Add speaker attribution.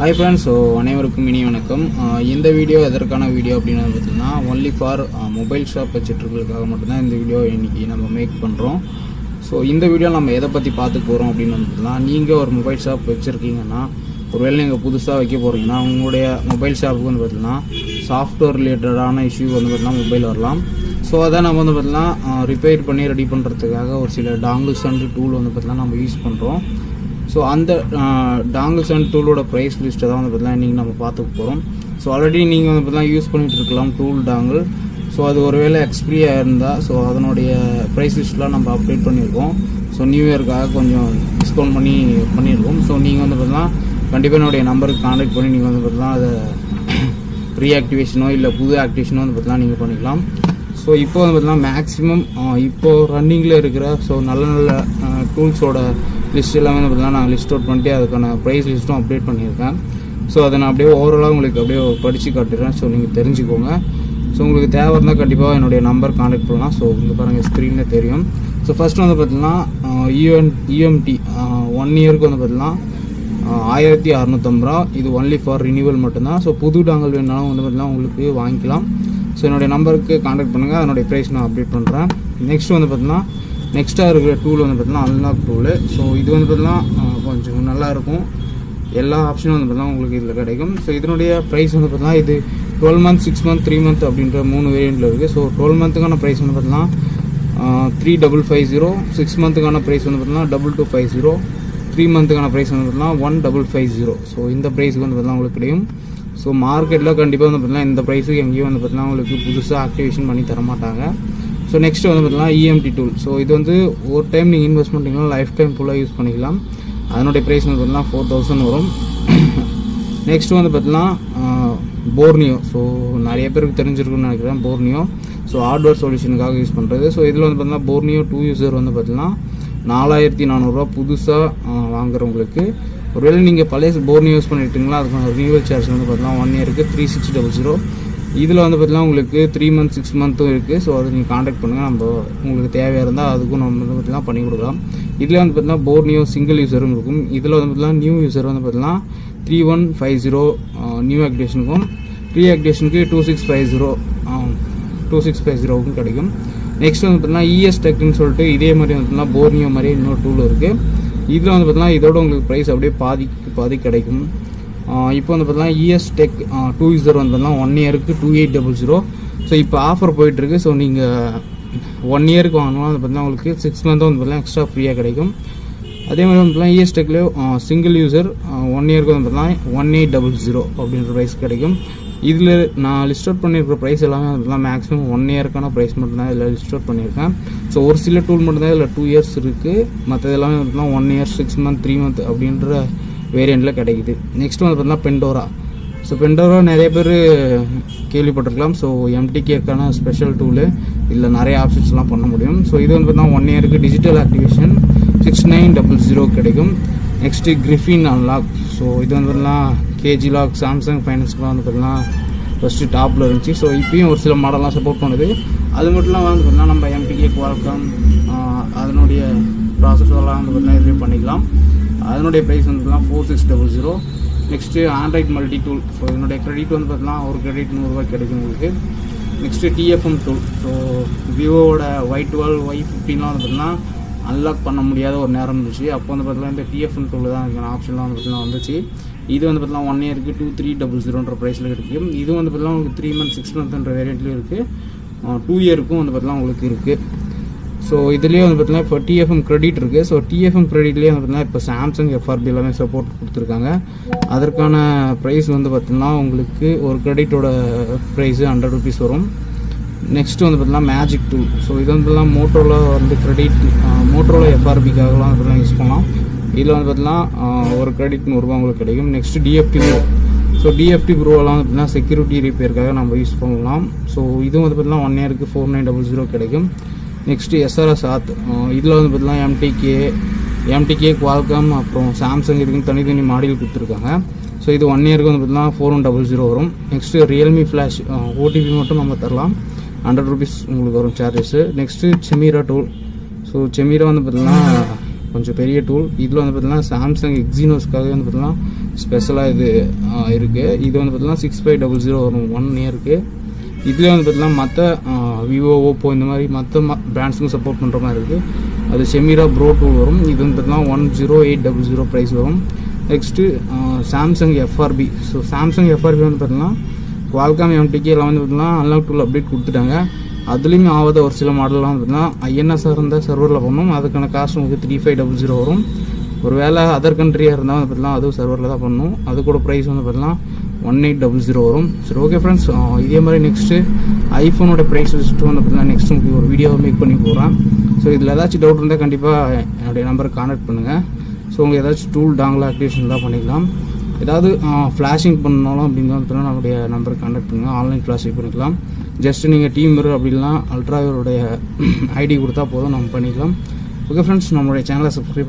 Speaker 1: Hi friends, so அனைவருக்கும் இனிய வணக்கம். இந்த வீடியோ எதற்கான வீடியோ அப்படினா பார்த்தீங்கன்னா only for மொபைல் ஷாப் வச்சிருக்கிறவங்களுக்காக மட்டும் தான் இந்த வீடியோ இன்னைக்கு நம்ம மேக் பண்றோம். சோ இந்த வீடியோ நம்ம எதை பத்தி பார்க்க போறோம் அப்படினா பார்த்தீங்கன்னா நீங்க ஒரு மொபைல் ஷாப் வச்சிருக்கீங்கன்னா ஒருவேளை நீங்க புதுசா வைக்க போறீங்கன்னா உங்களுடைய மொபைல் ஷாப்புக்கு வந்து பார்த்தீங்கன்னா சாஃப்ட்வேர் ரிலேட்டடான இஷ்யூ வந்து பார்த்தீங்கன்னா மொபைல் வரலாம். சோ அத நம்ம வந்து பார்த்தீங்கன்னா ரிப்பேர் பண்ணி ரெடி பண்றதுக்காக ஒரு சில டாங்கிள்ஸ் அண்ட் டூல் வந்து பார்த்தீங்கன்னா நம்ம யூஸ் பண்றோம். So அந்த dongles and tool price list தான் வந்து பார்த்தீங்கன்னா இன்னைக்கு நம்ம பார்த்துக்க போறோம். ஸோ ஆல்ரெடி நீங்கள் வந்து பார்த்தீங்கன்னா யூஸ் பண்ணிட்டு இருக்கலாம் டூல் டாங்கிள். ஸோ அது ஒருவேளை எக்ஸ்பிரி ஆயிருந்தா ஸோ அதனுடைய ப்ரைஸ் லிஸ்ட்லாம் நம்ம அப்டேட் பண்ணியிருக்கோம். ஸோ நியூ இயர்க்காக கொஞ்சம் டிஸ்கவுண்ட் பண்ணியிருக்கோம். ஸோ நீங்கள் வந்து பார்த்தீங்கன்னா கண்டிப்பாக என்னுடைய நம்பருக்கு கான்டாக்ட் பண்ணி நீங்கள் வந்து பார்த்தீங்கன்னா அதை ரீஆக்டிவேஷனோ இல்லை புது ஆக்டிவேஷனோ வந்து பார்த்தீங்கன்னா நீங்கள் பண்ணிக்கலாம். ஸோ இப்போ வந்து பார்த்தீங்கன்னா மேக்ஸிமம் இப்போது ரன்னிங்கில் இருக்கிற ஸோ நல்ல டூல்ஸோட லிஸ்ட் எல்லாமே வந்து பார்த்தீங்கன்னா நான் லிஸ்ட் அவுட் பண்ணிட்டு அதுக்கான ப்ரைஸ் லிஸ்ட்டும் அப்டேட் பண்ணியிருக்கேன். ஸோ அதை நான் அப்படியே ஓவராலாக உங்களுக்கு அப்படியே படித்து காட்டுறேன். ஸோ நீங்கள் தெரிஞ்சுக்கோங்க. ஸோ உங்களுக்கு தேவை இருந்தால் கண்டிப்பாக என்னுடைய நம்பர் கான்டாக்ட் பண்ணலாம். ஸோ இங்கே பாருங்கள் ஸ்க்ரீனில் தெரியும். ஸோ ஃபஸ்ட்டு வந்து பார்த்தீங்கன்னா யூஎம்டி 1 இயருக்கு வந்து பார்த்தீங்கன்னா 1650 ரூபா. இது ஒன்லி ஃபார் ரினியூவல் மட்டும்தான். ஸோ புது டாங்கல் வேணாலும் வந்து பார்த்தீங்கன்னா உங்களுக்கு வாங்கிக்கலாம். ஸோ என்னுடைய நம்பருக்கு கான்டாக்ட் பண்ணுங்கள். அதனுடைய ப்ரைஸ் நான் அப்டேட் பண்ணுறேன். நெக்ஸ்ட் வந்து பார்த்தீங்கன்னா நெக்ஸ்ட்டாக இருக்கிற டூல் வந்து பார்த்தீங்கன்னா அன்லாக் டூலு. ஸோ இது வந்து பார்த்தீங்கன்னா கொஞ்சம் நல்லாயிருக்கும். எல்லா ஆப்ஷனும் வந்து பார்த்தீங்கன்னா உங்களுக்கு இதில் கிடைக்கும். ஸோ இதனுடைய ப்ரைஸ் வந்து பார்த்தீங்கன்னா இது 12 months 6 months 3 months அப்படின்ற 3 வேரியண்ட்டில் இருக்குது. ஸோ 12 monthக்கான ப்ரைஸ் வந்து பார்த்தீங்கன்னா 3550. 6 monthக்கான ப்ரைஸ் வந்து பார்த்தீங்கன்னா 2250. 3 monthக்கான ப்ரைஸ் வந்து பார்த்தீங்கன்னா 1550. ஸோ இந்த ப்ரைஸுக்கு வந்து பார்த்தீங்கன்னா உங்களுக்கு கிடைக்கும். ஸோ மார்க்கெட்டில் கண்டிப்பாக வந்து பார்த்தீங்கன்னா இந்த ப்ரைஸுக்கு எங்கேயும் வந்து பார்த்தீங்கன்னா உங்களுக்கு புதுசாக ஆக்டிவேஷன் பண்ணி தர மாட்டாங்க. ஸோ நெக்ஸ்ட் வந்து பார்த்தீங்கன்னா இஎம்டி டூல். ஸோ இது வந்து ஒரு டைம் நீங்கள் இன்வெஸ்ட் பண்ணிங்கன்னா லைஃப் டைம் ஃபுல்லாக யூஸ் பண்ணிக்கலாம். அதனுடைய ப்ரைஸ் வந்து பார்த்தீங்கன்னா 4000 வரும். நெக்ஸ்ட் வந்து பார்த்தீங்கன்னா போர்னியோ. ஸோ நிறைய பேருக்கு தெரிஞ்சிருக்குன்னு நினைக்கிறேன் போர்னியோ. ஸோ ஹார்ட்வேர் சொல்யூஷனுக்காக யூஸ் பண்ணுறது. ஸோ இதில் வந்து பார்த்தீங்கன்னா போர்னியோ 2 யூசர் வந்து பார்த்தீங்கன்னா 4400 புதுசாக வாங்குறவங்களுக்கு. ஒருவேளை நீங்கள் பழைய போர்னியோ யூஸ் பண்ணிட்டீங்களா அதுக்கான ரினியூவல் சார்ஜ் வந்து பார்த்தீங்கன்னா 1 இயருக்கு 3600. இதில் வந்து பார்த்தீங்கன்னா உங்களுக்கு 3 months 6 months இருக்குது. ஸோ அதை நீங்கள் கான்டாக்ட் பண்ணுங்கள். நம்ம உங்களுக்கு தேவையாக இருந்தால் அதுக்கும் நம்ம வந்து பார்த்தீங்கன்னா பண்ணி கொடுக்கலாம். இதில் வந்து பார்த்தீங்கன்னா போர்னியோ சிங்கிள் யூஸரும் இருக்கும். இதில் வந்து பார்த்தீங்கன்னா நியூ யூஸர் வந்து பார்த்தீங்கன்னா 3150 நியூ ஆக்டிவேஷனுக்கும் ரீஆக்டிவேஷனுக்கு 2650க்கும் கிடைக்கும். நெக்ஸ்ட் வந்து பார்த்தீங்கன்னா இஎஸ் டெக்னு சொல்லிட்டு இதே மாதிரி வந்து பார்த்தீங்கன்னா போர்னியோ மாதிரி இன்னொரு டூல் இருக்குது. இதில் வந்து பார்த்தீங்கன்னா இதோட உங்களுக்கு ப்ரைஸ் அப்படியே பாதி கிடைக்கும். இப்போ வந்து பார்த்தீங்கன்னா இஎஸ் டெக் 2 யூசர் வந்து பார்த்தீங்கன்னா 1 இயருக்கு 2800. ஸோ இப்போ ஆஃபர் போயிட்டுருக்கு. ஸோ நீங்கள் 1 இயருக்கு வாங்கினா வந்து பார்த்தீங்கன்னா உங்களுக்கு 6 months வந்து பார்த்தீங்கன்னா எக்ஸ்ட்ரா ஃப்ரீயாக கிடைக்கும். அதே மாதிரி வந்து பார்த்தீங்கன்னா இஎஸ் டெக்லேயே சிங்கிள் யூசர் 1 இயருக்கு வந்து பார்த்தீங்கன்னா 1800 அப்படின்ற ப்ரைஸ் கிடைக்கும். இதில் நான் லிஸ்ட் அவுட் பண்ணியிருக்கிற ப்ரைஸ் எல்லாமே வந்து பார்த்தீங்கன்னா மேக்ஸிமம் 1 இயருக்கான ப்ரைஸ் மட்டும்தான் இதில் லிஸ்ட் அவுட் பண்ணியிருக்கேன். ஸோ ஒரு சில டூல் மட்டும்தான் இதில் 2 years இருக்குது. மற்றது எல்லாமே வந்து பார்த்தீங்கன்னா 1 year 6 months 3 months அப்படின்ற வேரியண்ட்டில் கிடைக்குது. நெக்ஸ்ட் வந்து பார்த்தீங்கன்னா பெண்டோரா. ஸோ பெண்டோரா நிறைய பேர் கேள்விப்பட்டிருக்கலாம். ஸோ எம்டிகேக்கான ஸ்பெஷல் டூலு. இதில் நிறைய ஆப்ஷன்ஸ்லாம் பண்ண முடியும். ஸோ இது வந்து பார்த்தீங்கன்னா 1 இயருக்கு டிஜிட்டல் ஆக்டிவேஷன் 6900 கிடைக்கும். Next Griffin unlock. ஸோ இது வந்து பார்த்தீங்கன்னா கேஜி லாக் சாம்சங் ஃபைனான்ஸ்க்குலாம் வந்து பார்த்தீங்கன்னா ஃபஸ்ட்டு டாப்பில் இருந்துச்சு. ஸோ இப்பயும் ஒரு சில மாடல்லாம் சப்போர்ட் பண்ணுது. அது மட்டும் இல்லாமல் வந்து பார்த்தீங்கன்னா நம்ம எம்டிகே குவால்காம் அதனுடைய ப்ராசஸர்லாம் வந்து பார்த்தீங்கன்னா இதுலேயே பண்ணிக்கலாம். அதனுடைய ப்ரைஸ் வந்து பார்த்தீங்கன்னா 4600. Next Android multi tool. So இதனுடைய கிரெடிட் வந்து பார்த்தீங்கன்னா ஒரு கிரெடிட் 100 ரூபாய் கிடைக்கும் உங்களுக்கு. Next DFM tool. ஸோ விவோவோட Y12 Y15 வந்து பார்த்தீங்கன்னா அன்லாக் பண்ண முடியாத ஒரு நேரம் இருந்துச்சு. அப்போ வந்து பார்த்தீங்கன்னா இந்த டிஎஃப்எம் டூல் தான் அதுக்கான ஆப்ஷன்லாம் வந்து பார்த்தீங்கன்னா வந்துச்சு. இது வந்து பார்த்தீங்கன்னா 1 இயருக்கு 2300 ப்ரைஸில் கிடைக்கும். இது வந்து பார்த்தீங்கன்னா உங்களுக்கு 3 months 6 months வேரியண்ட்லேயும் இருக்குது. 2 இயருக்கும் வந்து பார்த்தீங்கன்னா உங்களுக்கு இருக்குது. ஸோ இதுலேயே வந்து பார்த்தீங்கன்னா இப்போ டிஎஃப்எம் கிரெடிட் இருக்குது. ஸோ டிஎஃப்எம் கிரெடிட்லேயே வந்து பார்த்தீங்கன்னா இப்போ சாம்சங் எஃப்ஆர்பி எல்லாமே சப்போர்ட் கொடுத்துருக்காங்க. அதற்கான ப்ரைஸ் வந்து பார்த்தீங்கன்னா உங்களுக்கு ஒரு கிரெடிட்டோட ப்ரைஸு 100 rupees வரும். நெக்ஸ்ட்டு வந்து பார்த்தீங்கன்னா மேஜிக் டூல். ஸோ இது வந்து பார்த்தீங்கன்னா மோட்டோரோலா வந்து கிரெடிட் மோட்டோரோலா எஃப்ஆர்பிக்காகலாம் வந்து யூஸ் பண்ணலாம். இதில் வந்து பார்த்தீங்கன்னா ஒரு கிரெடிட் 100 ரூபா உங்களுக்கு கிடைக்கும். Next DFT pro. So DFT ப்ரோலாம் வந்து பார்த்தீங்கன்னா செக்யூரிட்டி ரிப்பேருக்காக நம்ம யூஸ் பண்ணலாம். ஸோ இதுவும் வந்து பார்த்தீங்கன்னா 1 இயருக்கு 4900 கிடைக்கும். நெக்ஸ்ட்டு எஸ்ஆர்எஸ் ஆத். இதில் வந்து பார்த்தீங்கன்னா எம்டிகே குவால்காம் அப்புறம் சாம்சங் இதுக்குன்னு தனித்தனி மாடல் கொடுத்துருக்காங்க. ஸோ இது 1 இயருக்கு வந்து பார்த்தீங்கன்னா 4100 வரும். நெக்ஸ்ட்டு ரியல்மி ஃப்ளாஷ் ஓடிபி மட்டும் நம்ம தரலாம். 100 rupees உங்களுக்கு வரும் charges. Next Chimera tool. So Chimera வந்து பார்த்தீங்கன்னா கொஞ்சம் பெரிய டூல். இதில் வந்து பார்த்தீங்கன்னா சாம்சங் எக்ஸினோஸ்க்காக வந்து பார்த்தீங்கன்னா ஸ்பெஷலாக இது இருக்குது. இது வந்து பார்த்தீங்கன்னா 6500 வரும் 1 இயருக்கு. இதுலேயே வந்து பார்த்தீங்கன்னா மற்ற விவோ ஓப்போ இந்த மாதிரி மற்ற பிராண்ட்ஸுக்கும் சப்போர்ட் பண்ணுற மாதிரி இருக்குது. அது செமிரா ப்ரோ 2 வரும். இது வந்து பார்த்தீங்கன்னா 10800 ப்ரைஸ் வரும். Next Samsung FRB. So Samsung FRB வந்து பார்த்தீங்கன்னா குவால்காம் MTK எல்லாம் வந்து பார்த்தீங்கன்னா அன்லாக் டூல் அப்டேட் கொடுத்துட்டாங்க. அதுலேயுமே ஆகாத ஒரு சில மாடல்லாம் வந்து பார்த்தீங்கன்னா INSR இருந்தால் சர்வரில் பண்ணணும். அதுக்கான காசு உங்களுக்கு 3500 வரும். ஒரு வேளை அதர் கண்ட்ரியாக இருந்தால் வந்து பார்த்தீங்கன்னா அதுவும் சர்வரில் தான் பண்ணணும். அது கூட ப்ரைஸ் வந்து பார்த்தீங்கன்னா 1800 வரும். சரி, ஓகே ஃப்ரெண்ட்ஸ், இதே மாதிரி நெக்ஸ்ட்டு ஐஃபோனோட ப்ரைஸ் லிஸ்ட்டு வந்து பார்த்தீங்கன்னா நெக்ஸ்ட் உங்களுக்கு ஒரு வீடியோவை மேக் பண்ணி போகிறேன். ஸோ இதில் ஏதாச்சும் டவுட் இருந்தால் கண்டிப்பாக என்னுடைய நம்பருக்கு கான்டாக்ட் பண்ணுங்கள். ஸோ உங்களுக்கு ஏதாச்சும் டூல் டாங்கில் ஆக்டிவேஷன் தான் பண்ணிக்கலாம். ஏதாவது ஃப்ளாஷிங் பண்ணாலும் அப்படின்னு வந்து நம்மளுடைய நம்பருக்கு கான்டாக்ட் பண்ணுங்கள். ஆன்லைன் ஃப்ளாஷிங் பண்ணிக்கலாம். ஜஸ்ட் நீங்கள் டீமர் அப்படின்னா அல்ட்ராவோடைய ஐடி கொடுத்தா போதும், நம்ம பண்ணிக்கலாம். ஓகே ஃப்ரெண்ட்ஸ், நம்மளுடைய சேனலை சப்ஸ்கிரைப் பண்ணி